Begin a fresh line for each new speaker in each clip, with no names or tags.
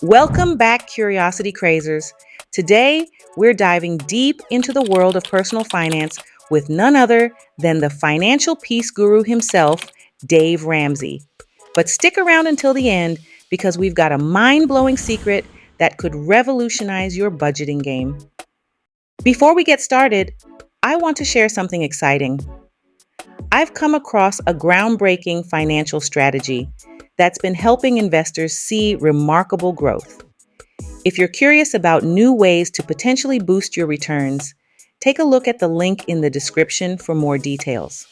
Welcome back, Curiosity Crazers. Today, we're diving deep into the world of personal finance with none other than the financial peace guru himself, Dave Ramsey. But stick around until the end because we've got a mind-blowing secret that could revolutionize your budgeting game. Before we get started, I want to share something exciting. I've come across a groundbreaking financial strategy that's been helping investors see remarkable growth. If you're curious about new ways to potentially boost your returns, take a look at the link in the description for more details.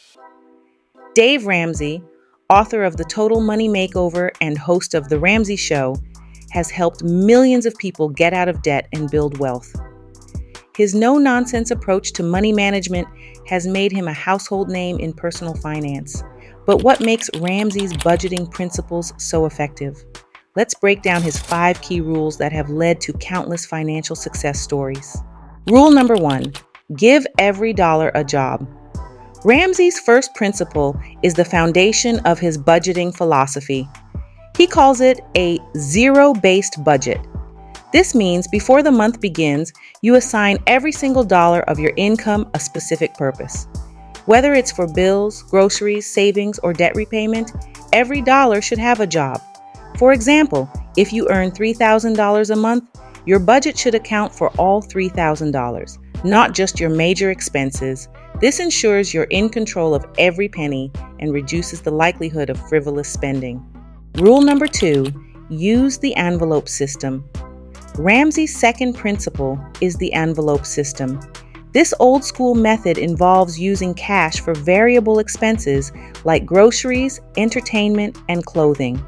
Dave Ramsey, author of The Total Money Makeover and host of The Ramsey Show, has helped millions of people get out of debt and build wealth. His no-nonsense approach to money management has made him a household name in personal finance. But what makes Ramsey's budgeting principles so effective? Let's break down his 5 key rules that have led to countless financial success stories. Rule number 1, give every dollar a job. Ramsey's first principle is the foundation of his budgeting philosophy. He calls it a zero-based budget. This means before the month begins, you assign every single dollar of your income a specific purpose. Whether it's for bills, groceries, savings, or debt repayment, every dollar should have a job. For example, if you earn $3,000 a month, your budget should account for all $3,000, not just your major expenses. This ensures you're in control of every penny and reduces the likelihood of frivolous spending. Rule number 2, use the envelope system. Ramsey's second principle is the envelope system. This old school method involves using cash for variable expenses like groceries, entertainment, and clothing.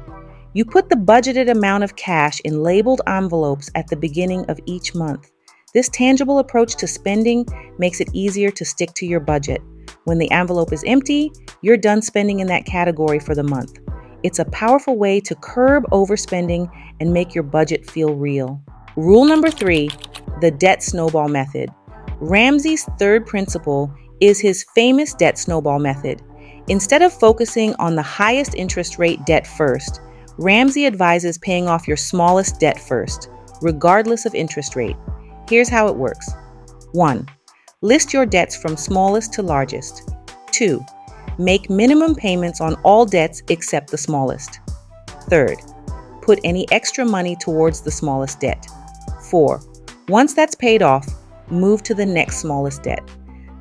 You put the budgeted amount of cash in labeled envelopes at the beginning of each month. This tangible approach to spending makes it easier to stick to your budget. When the envelope is empty, you're done spending in that category for the month. It's a powerful way to curb overspending and make your budget feel real. Rule number 3, the debt snowball method. Ramsey's third principle is his famous debt snowball method. Instead of focusing on the highest interest rate debt first, Ramsey advises paying off your smallest debt first, regardless of interest rate. Here's how it works. 1. List your debts from smallest to largest. 2. Make minimum payments on all debts except the smallest. 3rd. Put any extra money towards the smallest debt. 4. Once that's paid off, move to the next smallest debt.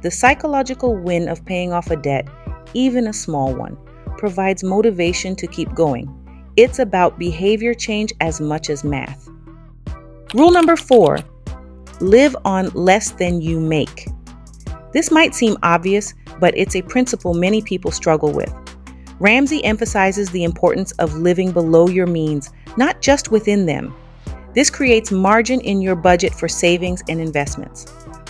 The psychological win of paying off a debt, even a small one, provides motivation to keep going. It's about behavior change as much as math. Rule number 4, live on less than you make. This might seem obvious, but it's a principle many people struggle with. Ramsey emphasizes the importance of living below your means, not just within them. This creates margin in your budget for savings and investments.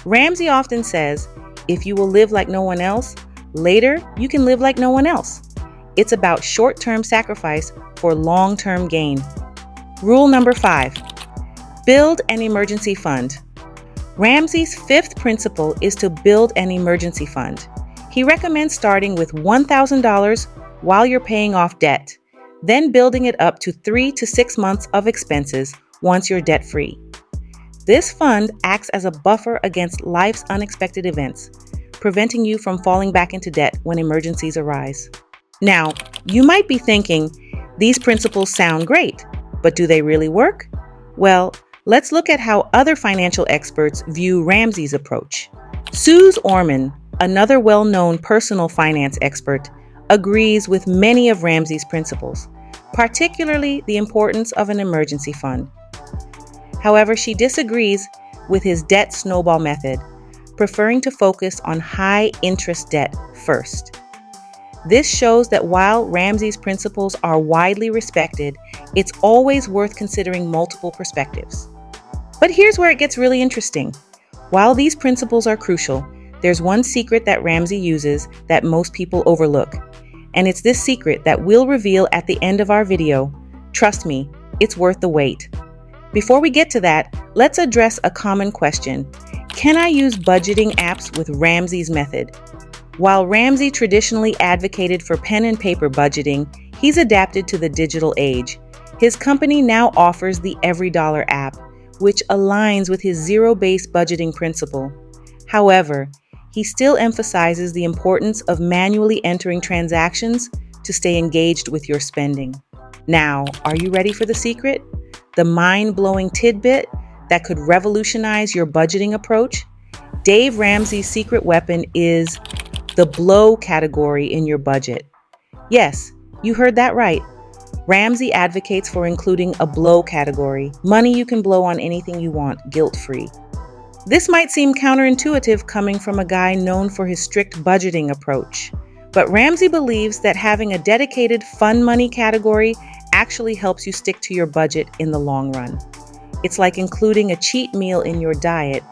Ramsey often says, if you will live like no one else, later you can live like no one else. It's about short-term sacrifice for long-term gain. Rule number 5, build an emergency fund. Ramsey's 5th principle is to build an emergency fund. He recommends starting with $1,000 while you're paying off debt, then building it up to 3 to 6 months of expenses once you're debt-free. This fund acts as a buffer against life's unexpected events, preventing you from falling back into debt when emergencies arise. Now, you might be thinking, these principles sound great, but do they really work? Well, let's look at how other financial experts view Ramsey's approach. Suze Orman, another well-known personal finance expert, agrees with many of Ramsey's principles, particularly the importance of an emergency fund. However, she disagrees with his debt snowball method, preferring to focus on high-interest debt first. This shows that while Ramsey's principles are widely respected, it's always worth considering multiple perspectives. But here's where it gets really interesting. While these principles are crucial, there's one secret that Ramsey uses that most people overlook. And it's this secret that we'll reveal at the end of our video. Trust me, it's worth the wait. Before we get to that, let's address a common question. Can I use budgeting apps with Ramsey's method? While Ramsey traditionally advocated for pen and paper budgeting, he's adapted to the digital age. His company now offers the Every Dollar app, which aligns with his zero-based budgeting principle. However, he still emphasizes the importance of manually entering transactions to stay engaged with your spending. Now, are you ready for the secret? The mind-blowing tidbit that could revolutionize your budgeting approach? Dave Ramsey's secret weapon is the blow category in your budget. Yes, you heard that right. Ramsey advocates for including a blow category, money you can blow on anything you want, guilt-free. This might seem counterintuitive coming from a guy known for his strict budgeting approach, but Ramsey believes that having a dedicated fun money category actually helps you stick to your budget in the long run. It's like including a cheat meal in your diet.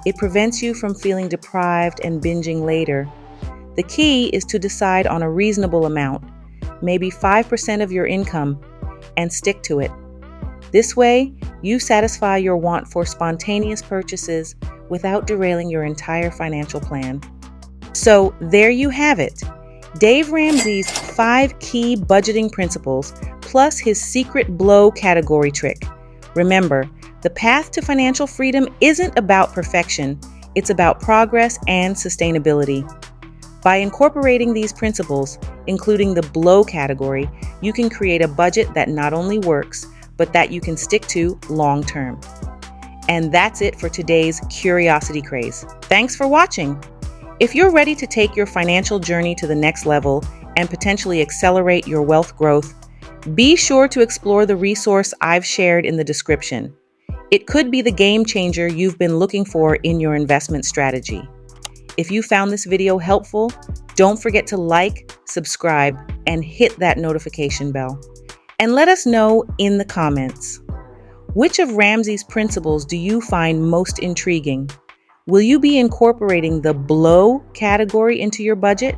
It prevents you from feeling deprived and binging later. The key is to decide on a reasonable amount, maybe 5% of your income, and stick to it. This way, you satisfy your want for spontaneous purchases without derailing your entire financial plan. So there you have it. Dave Ramsey's 5 key budgeting principles plus his secret blow category trick. Remember, the path to financial freedom isn't about perfection, it's about progress and sustainability. By incorporating these principles, including the blow category, you can create a budget that not only works, but that you can stick to long term. And that's it for today's Curiosity Craze. Thanks for watching. If you're ready to take your financial journey to the next level and potentially accelerate your wealth growth, be sure to explore the resource I've shared in the description. It could be the game changer you've been looking for in your investment strategy. If you found this video helpful, don't forget to like, subscribe, and hit that notification bell. And let us know in the comments. Which of Ramsey's principles do you find most intriguing? Will you be incorporating the blow category into your budget?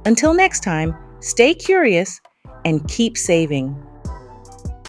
Until next time, stay curious and keep saving.